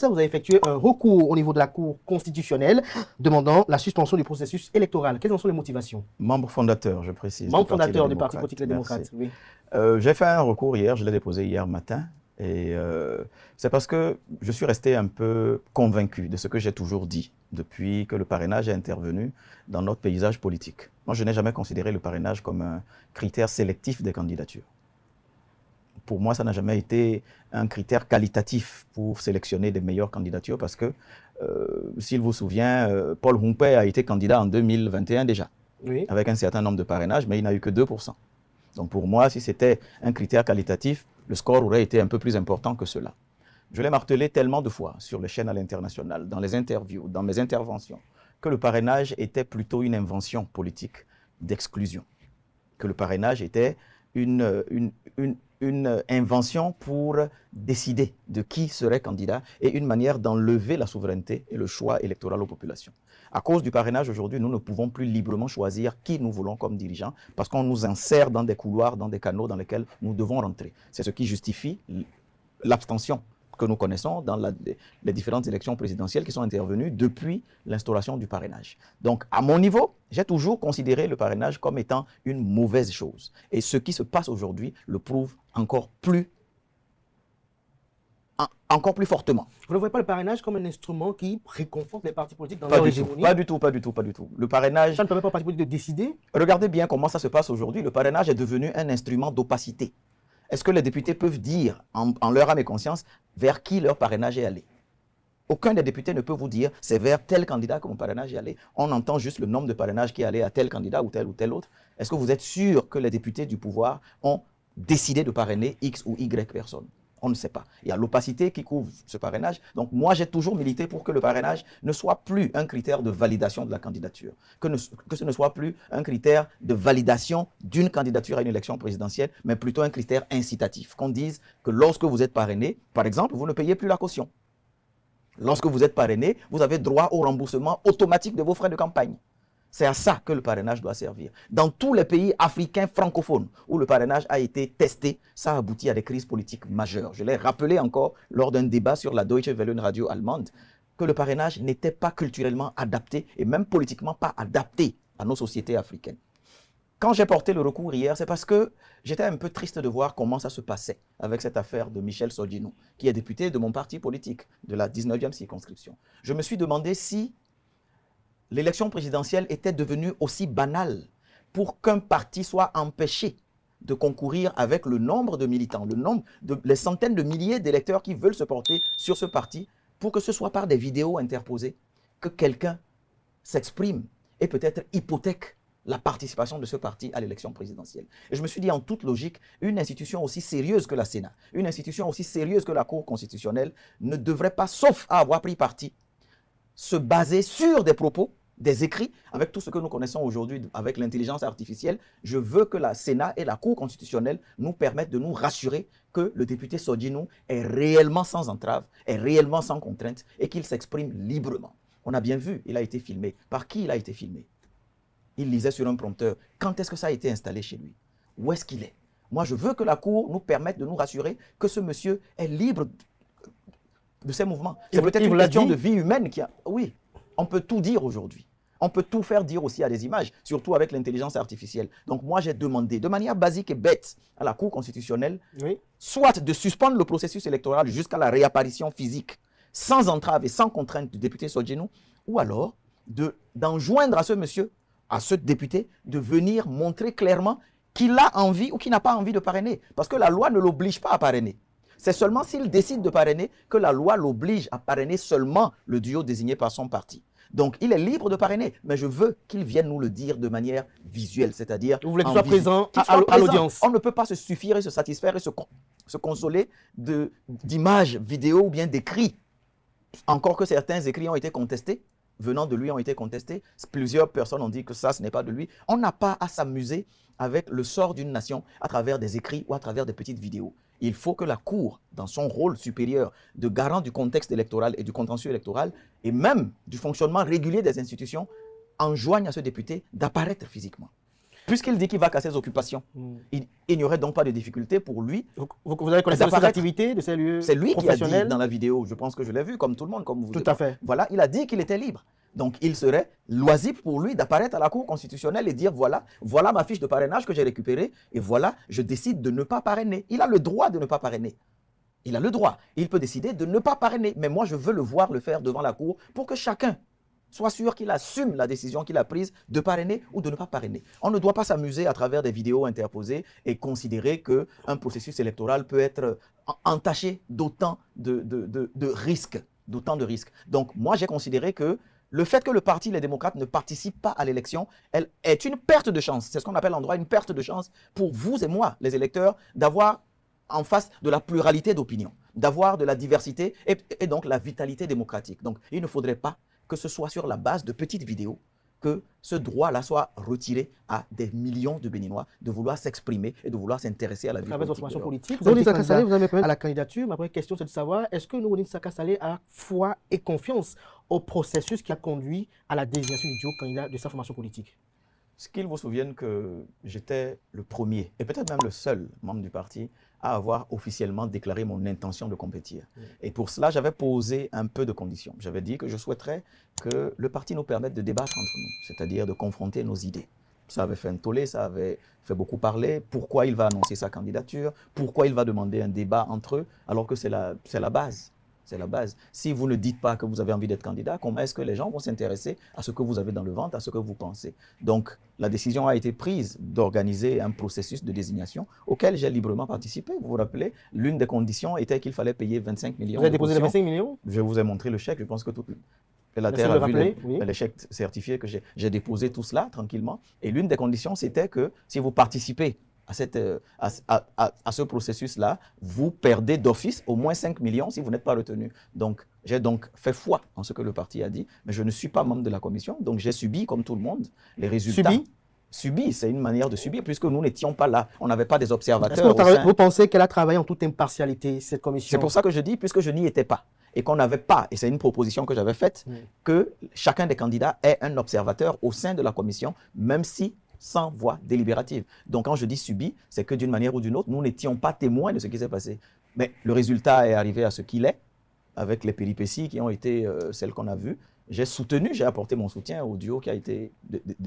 Vous avez effectué un recours au niveau de la Cour constitutionnelle demandant la suspension du processus électoral. Quelles en sont les motivations? Membre fondateur, je précise. Membre fondateur du Parti politique Les Démocrates, oui. J'ai fait un recours hier, je l'ai déposé hier matin. Et c'est parce que je suis resté un peu convaincu de ce que j'ai toujours dit depuis que le parrainage est intervenu dans notre paysage politique. Moi, je n'ai jamais considéré le parrainage comme un critère sélectif des candidatures. Pour moi, ça n'a jamais été un critère qualitatif pour sélectionner des meilleures candidatures parce que, s'il vous souvient, Paul Humpe a été candidat en 2021 déjà, oui, avec un certain nombre de parrainages, mais il n'a eu que 2%. Donc pour moi, si c'était un critère qualitatif, le score aurait été un peu plus important que cela. Je l'ai martelé tellement de fois sur les chaînes à l'international, dans les interviews, dans mes interventions, que le parrainage était plutôt une invention politique d'exclusion, que le parrainage était une invention pour décider de qui serait candidat et une manière d'enlever la souveraineté et le choix électoral aux populations. À cause du parrainage, aujourd'hui, nous ne pouvons plus librement choisir qui nous voulons comme dirigeant parce qu'on nous insère dans des couloirs, dans des canaux dans lesquels nous devons rentrer. C'est ce qui justifie l'abstention que nous connaissons dans les différentes élections présidentielles qui sont intervenues depuis l'instauration du parrainage. Donc, à mon niveau, j'ai toujours considéré le parrainage comme étant une mauvaise chose. Et ce qui se passe aujourd'hui le prouve encore plus fortement. Vous ne voyez pas le parrainage comme un instrument qui réconforte les partis politiques dans leur hégémonie? Pas du tout. Le parrainage... Ça ne permet pas aux partis politiques de décider? Regardez bien comment ça se passe aujourd'hui. Le parrainage est devenu un instrument d'opacité. Est-ce que les députés peuvent dire, en leur âme et conscience, vers qui leur parrainage est allé? Aucun des députés ne peut vous dire, c'est vers tel candidat que mon parrainage est allé. On entend juste le nombre de parrainages qui est allé à tel candidat ou tel autre. Est-ce que vous êtes sûr que les députés du pouvoir ont décidé de parrainer X ou Y personnes? On ne sait pas. Il y a l'opacité qui couvre ce parrainage. Donc moi, j'ai toujours milité pour que le parrainage ne soit plus un critère de validation de la candidature, que ce ne soit plus un critère de validation d'une candidature à une élection présidentielle, mais plutôt un critère incitatif. Qu'on dise que lorsque vous êtes parrainé, par exemple, vous ne payez plus la caution. Lorsque vous êtes parrainé, vous avez droit au remboursement automatique de vos frais de campagne. C'est à ça que le parrainage doit servir. Dans tous les pays africains francophones où le parrainage a été testé, ça a abouti à des crises politiques majeures. Je l'ai rappelé encore lors d'un débat sur la Deutsche Welle, une radio allemande, que le parrainage n'était pas culturellement adapté et même politiquement pas adapté à nos sociétés africaines. Quand j'ai porté le recours hier, c'est parce que j'étais un peu triste de voir comment ça se passait avec cette affaire de Michel Sodino, qui est député de mon parti politique, de la 19e circonscription. Je me suis demandé si l'élection présidentielle était devenue aussi banale pour qu'un parti soit empêché de concourir avec le nombre de militants, les centaines de milliers d'électeurs qui veulent se porter sur ce parti, pour que ce soit par des vidéos interposées que quelqu'un s'exprime et peut-être hypothèque la participation de ce parti à l'élection présidentielle. Et je me suis dit, en toute logique, une institution aussi sérieuse que la Sénat, une institution aussi sérieuse que la Cour constitutionnelle ne devrait pas, sauf à avoir pris parti, se baser sur des propos, des écrits, avec tout ce que nous connaissons aujourd'hui avec l'intelligence artificielle. Je veux que la Sénat et la Cour constitutionnelle nous permettent de nous rassurer que le député Sodino est réellement sans entrave, est réellement sans contrainte et qu'il s'exprime librement. On a bien vu, il a été filmé. Par qui il a été filmé? Il lisait sur un prompteur. Quand est-ce que ça a été installé chez lui? Où est-ce qu'il est? Moi, je veux que la Cour nous permette de nous rassurer que ce monsieur est libre de ses mouvements. C'est peut-être une question de vie humaine qui a... Oui, on peut tout dire aujourd'hui. On peut tout faire dire aussi à des images, surtout avec l'intelligence artificielle. Donc moi, j'ai demandé de manière basique et bête à la Cour constitutionnelle, oui, soit de suspendre le processus électoral jusqu'à la réapparition physique, sans entrave et sans contrainte du député Sodino, ou alors d'enjoindre à ce monsieur, à ce député, de venir montrer clairement qu'il a envie ou qu'il n'a pas envie de parrainer. Parce que la loi ne l'oblige pas à parrainer. C'est seulement s'il décide de parrainer que la loi l'oblige à parrainer seulement le duo désigné par son parti. Donc, il est libre de parrainer, mais je veux qu'il vienne nous le dire de manière visuelle, c'est-à-dire... Vous voulez qu'il soit présent à l'audience? On ne peut pas se suffire et se satisfaire et se consoler d'images, vidéos ou bien d'écrits. Encore que certains écrits ont été contestés, venant de lui ont été contestés. Plusieurs personnes ont dit que ça, ce n'est pas de lui. On n'a pas à s'amuser avec le sort d'une nation à travers des écrits ou à travers des petites vidéos. Il faut que la Cour, dans son rôle supérieur de garant du contexte électoral et du contentieux électoral, et même du fonctionnement régulier des institutions, enjoigne à ce député d'apparaître physiquement. Puisqu'il dit qu'il va casser ses occupations, il n'y aurait donc pas de difficulté pour lui. Vous avez connaissance de ses activités, de ses lieux C'est lui qui a dit professionnels? dans la vidéo, je pense que je l'ai vu comme tout le monde, comme vous. Tout à fait. Voilà, il a dit qu'il était libre. Donc, il serait loisible pour lui d'apparaître à la Cour constitutionnelle et dire voilà ma fiche de parrainage que j'ai récupérée et voilà, je décide de ne pas parrainer. Il a le droit de ne pas parrainer. Il a le droit. Il peut décider de ne pas parrainer. Mais moi, je veux le voir le faire devant la Cour pour que chacun soit sûr qu'il assume la décision qu'il a prise de parrainer ou de ne pas parrainer. On ne doit pas s'amuser à travers des vidéos interposées et considérer qu'un processus électoral peut être entaché d'autant de risques. Donc, moi, j'ai considéré que le fait que le parti Les Démocrates ne participe pas à l'élection, elle est une perte de chance. C'est ce qu'on appelle en droit une perte de chance pour vous et moi, les électeurs, d'avoir en face de la pluralité d'opinions, d'avoir de la diversité et donc la vitalité démocratique. Donc, il ne faudrait pas que ce soit sur la base de petites vidéos que ce droit-là soit retiré à des millions de Béninois de vouloir s'exprimer et de vouloir s'intéresser à la vie politique. Votre formation politique, vous avez à la candidature. Ma première question, c'est de savoir, est-ce que Nouronine Saka Saleh a foi et confiance au processus qui a conduit à la désignation du duo candidat de sa formation politique? Ce qu'il vous souvienne que j'étais le premier, et peut-être même le seul membre du parti, à avoir officiellement déclaré mon intention de compétir. Et pour cela, j'avais posé un peu de conditions. J'avais dit que je souhaiterais que le parti nous permette de débattre entre nous, c'est-à-dire de confronter nos idées. Ça avait fait un tollé, ça avait fait beaucoup parler. Pourquoi il va annoncer sa candidature? Pourquoi il va demander un débat entre eux? Alors que c'est la base. C'est la base. Si vous ne dites pas que vous avez envie d'être candidat, comment est-ce que les gens vont s'intéresser à ce que vous avez dans le ventre, à ce que vous pensez? Donc, la décision a été prise d'organiser un processus de désignation auquel j'ai librement participé. Vous vous rappelez, l'une des conditions était qu'il fallait payer 25 millions. Vous avez déposé les 25 millions? Je vous ai montré le chèque. Je pense que toute la terre a vu les chèques certifiés que j'ai déposé tout cela tranquillement. Et l'une des conditions, c'était que si vous participez à ce processus-là, vous perdez d'office au moins 5 millions si vous n'êtes pas retenu. Donc, j'ai donc fait foi en ce que le parti a dit, mais je ne suis pas membre de la commission, donc j'ai subi, comme tout le monde, les résultats. Subi, c'est une manière de subir, puisque nous n'étions pas là. On n'avait pas des observateurs. Est-ce que vous pensez qu'elle a travaillé en toute impartialité, cette commission? C'est pour ça que je dis, puisque je n'y étais pas, et qu'on n'avait pas, et c'est une proposition que j'avais faite, que chacun des candidats ait un observateur au sein de la commission, même si sans voix délibérative. Donc, quand je dis subi, c'est que d'une manière ou d'une autre, nous n'étions pas témoins de ce qui s'est passé. Mais le résultat est arrivé à ce qu'il est, avec les péripéties qui ont été celles qu'on a vues. J'ai apporté mon soutien au duo qui a été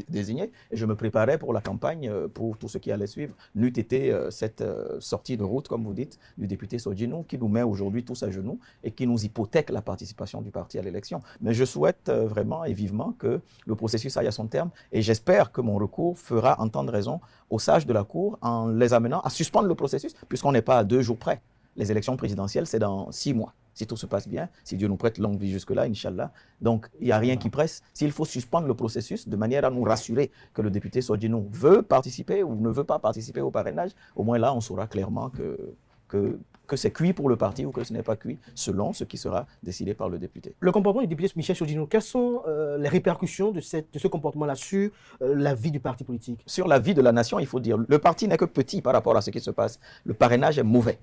désigné. Et je me préparais pour la campagne, pour tout ce qui allait suivre. N'eût été cette sortie de route, comme vous dites, du député Sodjinou, qui nous met aujourd'hui tous à genoux et qui nous hypothèque la participation du parti à l'élection. Mais je souhaite vraiment et vivement que le processus aille à son terme. Et j'espère que mon recours fera entendre raison aux sages de la Cour en les amenant à suspendre le processus, puisqu'on n'est pas à 2 jours près. Les élections présidentielles, c'est dans 6 mois. Si tout se passe bien, si Dieu nous prête longue vie jusque-là, Inch'Allah. Donc, il n'y a rien qui presse. S'il faut suspendre le processus de manière à nous rassurer que le député Sodjinou veut participer ou ne veut pas participer au parrainage, au moins là, on saura clairement que c'est cuit pour le parti ou que ce n'est pas cuit, selon ce qui sera décidé par le député. Le comportement du député Michel Sodjinou, quelles sont les répercussions de ce comportement-là sur la vie du parti politique? Sur la vie de la nation, il faut dire, le parti n'est que petit par rapport à ce qui se passe. Le parrainage est mauvais.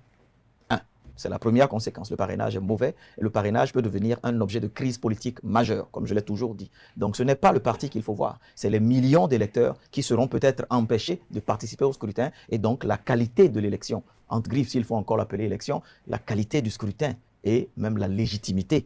C'est la première conséquence. Le parrainage est mauvais et le parrainage peut devenir un objet de crise politique majeure, comme je l'ai toujours dit. Donc ce n'est pas le parti qu'il faut voir, c'est les millions d'électeurs qui seront peut-être empêchés de participer au scrutin et donc la qualité de l'élection, entre griffes s'il faut encore l'appeler élection, la qualité du scrutin et même la légitimité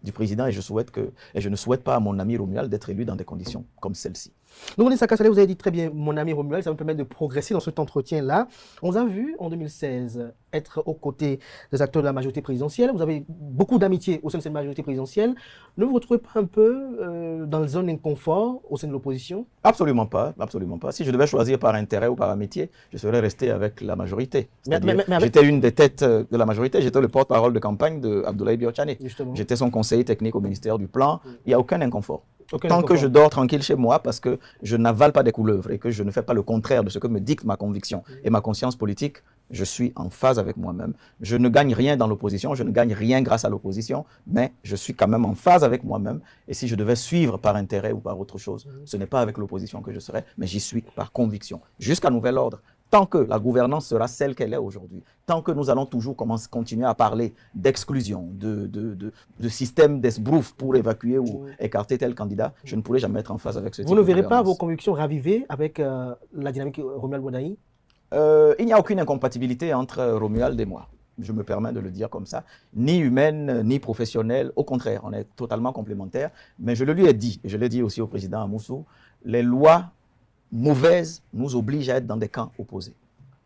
du président et je ne souhaite pas à mon ami Romuald d'être élu dans des conditions comme celle-ci. Nouronine Saka Saleh, vous avez dit très bien, mon ami Romuald, ça me permet de progresser dans cet entretien-là. On vous a vu en 2016 être aux côtés des acteurs de la majorité présidentielle. Vous avez beaucoup d'amitié au sein de cette majorité présidentielle. Ne vous retrouvez pas un peu dans une zone d'inconfort au sein de l'opposition? Absolument pas, absolument pas. Si je devais choisir par intérêt ou par amitié, je serais resté avec la majorité. Mais j'étais une des têtes de la majorité, j'étais le porte-parole de campagne d'Abdoulaye Biotchane. J'étais son conseiller technique au ministère du Plan. Il n'y a aucun inconfort. Tant que je dors tranquille chez moi parce que je n'avale pas des couleuvres et que je ne fais pas le contraire de ce que me dicte ma conviction et ma conscience politique, je suis en phase avec moi-même. Je ne gagne rien dans l'opposition, je ne gagne rien grâce à l'opposition, mais je suis quand même en phase avec moi-même. Et si je devais suivre par intérêt ou par autre chose, ce n'est pas avec l'opposition que je serais, mais j'y suis par conviction. Jusqu'à nouvel ordre. Tant que la gouvernance sera celle qu'elle est aujourd'hui, tant que nous allons toujours continuer à parler d'exclusion, de système d'esbrouf pour évacuer ou écarter tel candidat, je ne pourrai jamais être en phase avec ce type de Vous ne verrez pas gouvernance. vos convictions ravivées avec la dynamique Romuald Bonaï? Il n'y a aucune incompatibilité entre Romuald et moi. Je me permets de le dire comme ça. Ni humaine, ni professionnelle. Au contraire, on est totalement complémentaires. Mais je le lui ai dit, et je l'ai dit aussi au président Amoussou, les lois mauvaises nous obligent à être dans des camps opposés.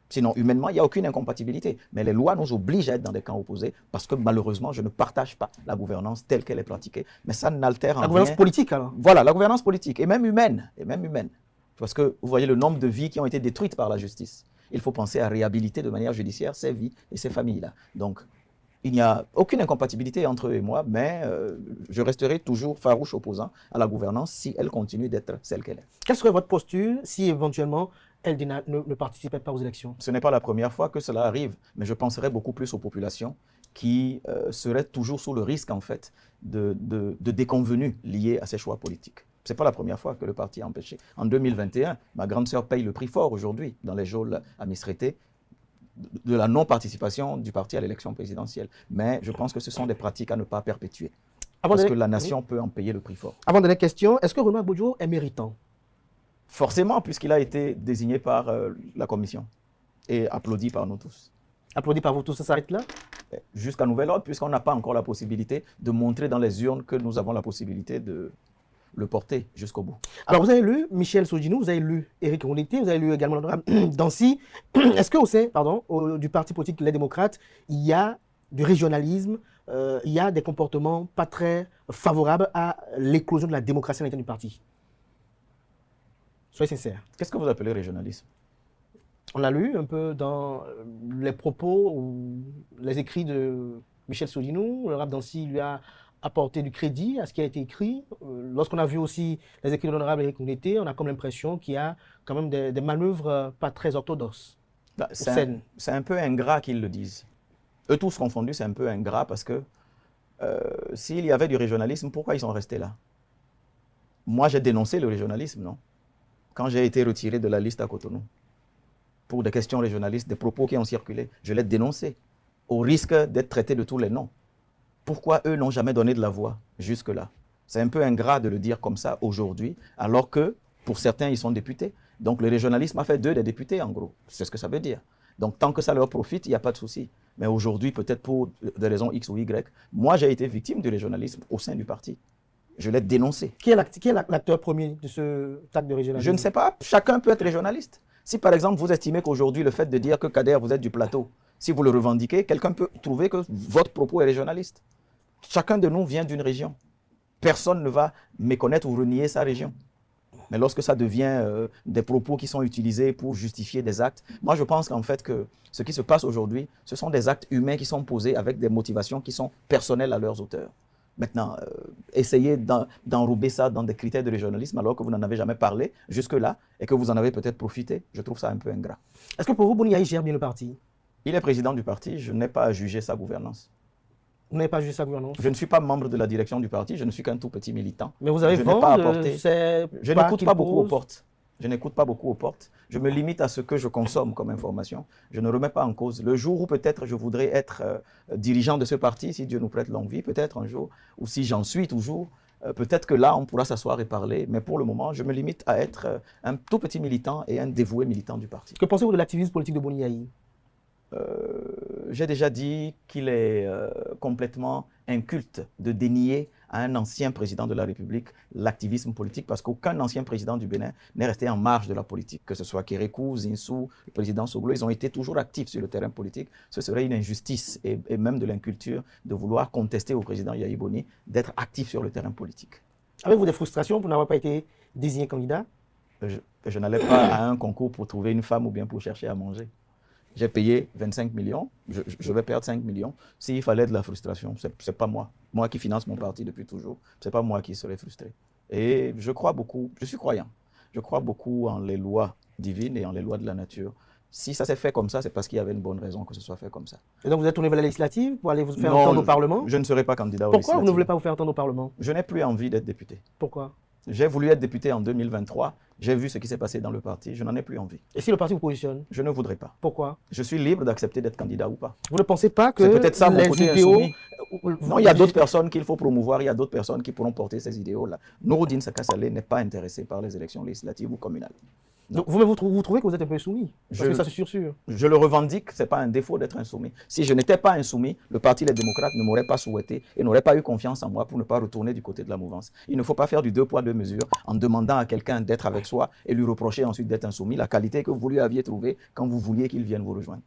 Sinon, humainement, il n'y a aucune incompatibilité. Mais les lois nous obligent à être dans des camps opposés parce que malheureusement, je ne partage pas la gouvernance telle qu'elle est pratiquée. Mais ça n'altère en rien. La gouvernance politique, alors? Voilà, la gouvernance politique, et même humaine. Et même humaine. Parce que vous voyez le nombre de vies qui ont été détruites par la justice. Il faut penser à réhabiliter de manière judiciaire ces vies et ces familles-là. Donc, il n'y a aucune incompatibilité entre eux et moi, mais je resterai toujours farouche opposant à la gouvernance si elle continue d'être celle qu'elle est. Quelle serait votre posture si éventuellement elle ne participait pas aux élections? Ce n'est pas la première fois que cela arrive, mais je penserai beaucoup plus aux populations qui seraient toujours sous le risque, en fait, de déconvenues liées à ces choix politiques. Ce n'est pas la première fois que le parti a empêché. En 2021, ma grande sœur paye le prix fort aujourd'hui dans les geôles à Misrété de la non-participation du parti à l'élection présidentielle. Mais je pense que ce sont des pratiques à ne pas perpétuer. Parce que la nation peut en payer le prix fort. Avant de la question, est-ce que Romuald Bojo est méritant? Forcément, puisqu'il a été désigné par la commission et applaudi par nous tous. Applaudi par vous tous, ça s'arrête là? Jusqu'à nouvel ordre, puisqu'on n'a pas encore la possibilité de montrer dans les urnes que nous avons la possibilité de le porter jusqu'au bout. Alors, vous avez lu Michel Sodinou, vous avez lu Éric Rondeté, vous avez lu également l'honorable Dancy. Est-ce qu'au sein du parti politique Les Démocrates, il y a du régionalisme, il y a des comportements pas très favorables à l'éclosion de la démocratie à l'intérieur du parti? Soyez sincère. Qu'est-ce que vous appelez régionalisme? On l'a lu un peu dans les propos ou les écrits de Michel Sodinou. L'honorable Dancy lui a apporté du crédit à ce qui a été écrit. Lorsqu'on a vu aussi les écrits de l'honorable Éric Rondeté, on a comme l'impression qu'il y a quand même des manœuvres pas très orthodoxes. C'est un peu ingrat qu'ils le disent. Eux tous confondus, c'est un peu ingrat parce que s'il y avait du régionalisme, pourquoi ils sont restés là? Moi, j'ai dénoncé le régionalisme, non? Quand j'ai été retiré de la liste à Cotonou, pour des questions régionalistes, des propos qui ont circulé, je l'ai dénoncé, au risque d'être traité de tous les noms. Pourquoi eux n'ont jamais donné de la voix jusque-là? C'est un peu ingrat de le dire comme ça aujourd'hui, alors que pour certains, ils sont députés. Donc le régionalisme a fait d'eux des députés, en gros. C'est ce que ça veut dire. Donc tant que ça leur profite, il n'y a pas de souci. Mais aujourd'hui, peut-être pour des raisons X ou Y, moi j'ai été victime du régionalisme au sein du parti. Je l'ai dénoncé. Qui est l'acteur premier de ce acte de régionalisme? Je ne sais pas. Chacun peut être régionaliste. Si par exemple vous estimez qu'aujourd'hui le fait de dire que Kader vous êtes du plateau, si vous le revendiquez, quelqu'un peut trouver que votre propos est régionaliste. Chacun de nous vient d'une région. Personne ne va méconnaître ou renier sa région. Mais lorsque ça devient des propos qui sont utilisés pour justifier des actes, moi je pense qu'en fait que ce qui se passe aujourd'hui, ce sont des actes humains qui sont posés avec des motivations qui sont personnelles à leurs auteurs. Maintenant, essayez d'enrober ça dans des critères de régionalisme alors que vous n'en avez jamais parlé jusque-là et que vous en avez peut-être profité, je trouve ça un peu ingrat. Est-ce que pour vous, Boni Yahi gère bien le parti? Il est président du parti, je n'ai pas à juger sa gouvernance. Vous n'avez pas jugé sa gouvernance? Je ne suis pas membre de la direction du parti, je ne suis qu'un tout petit militant. Mais vous avez vent de ces Je n'écoute pas beaucoup aux portes. Je n'écoute pas beaucoup aux portes. Je me limite à ce que je consomme comme information. Je ne remets pas en cause. Le jour où peut-être je voudrais être dirigeant de ce parti, si Dieu nous prête longue vie, peut-être un jour, ou si j'en suis toujours, peut-être que là, on pourra s'asseoir et parler. Mais pour le moment, je me limite à être un tout petit militant et un dévoué militant du parti. Que pensez-vous de l'activisme politique de Boni Yahi? J'ai déjà dit qu'il est complètement inculte de dénier à un ancien président de la République l'activisme politique parce qu'aucun ancien président du Bénin n'est resté en marge de la politique. Que ce soit Kérékou, Zinsou, le président Soglo, ils ont été toujours actifs sur le terrain politique. Ce serait une injustice et même de l'inculture de vouloir contester au président Yahi Boni d'être actif sur le terrain politique. Avez-vous des frustrations pour n'avoir pas été désigné candidat? Je n'allais pas à un concours pour trouver une femme ou bien pour chercher à manger. J'ai payé 25 millions, je vais perdre 5 millions. S'il fallait de la frustration, ce n'est pas moi. Moi qui finance mon parti depuis toujours, ce n'est pas moi qui serais frustré. Et je crois beaucoup, je suis croyant, je crois beaucoup en les lois divines et en les lois de la nature. Si ça s'est fait comme ça, c'est parce qu'il y avait une bonne raison que ce soit fait comme ça. Et donc vous êtes tourné vers la législative pour aller vous faire entendre au Parlement? Je ne serai pas candidat au législatif. Pourquoi vous ne voulez pas vous faire entendre au Parlement? Je n'ai plus envie d'être député. Pourquoi? J'ai voulu être député en 2023. J'ai vu ce qui s'est passé dans le parti. Je n'en ai plus envie. Et si le parti vous positionne, Je ne voudrais pas. pourquoi? Je suis libre d'accepter d'être candidat ou pas. Vous ne pensez pas que C'est peut-être ça mon les côté idéaux... insoumis. Non, il y a d'autres personnes qu'il faut promouvoir, il y a d'autres personnes qui pourront porter ces idéaux-là. Nouroudine Saka Saleh n'est pas intéressé par les élections législatives ou communales. Donc, vous trouvez que vous êtes un peu soumis? Parce Je- que ça, c'est sûr. Je le revendique, ce n'est pas un défaut d'être insoumis. Si je n'étais pas insoumis, le Parti Les Démocrates ne m'aurait pas souhaité et n'aurait pas eu confiance en moi pour ne pas retourner du côté de la mouvance. Il ne faut pas faire du deux poids, deux mesures en demandant à quelqu'un d'être avec soi et lui reprocher ensuite d'être insoumis, la qualité que vous lui aviez trouvée quand vous vouliez qu'il vienne vous rejoindre.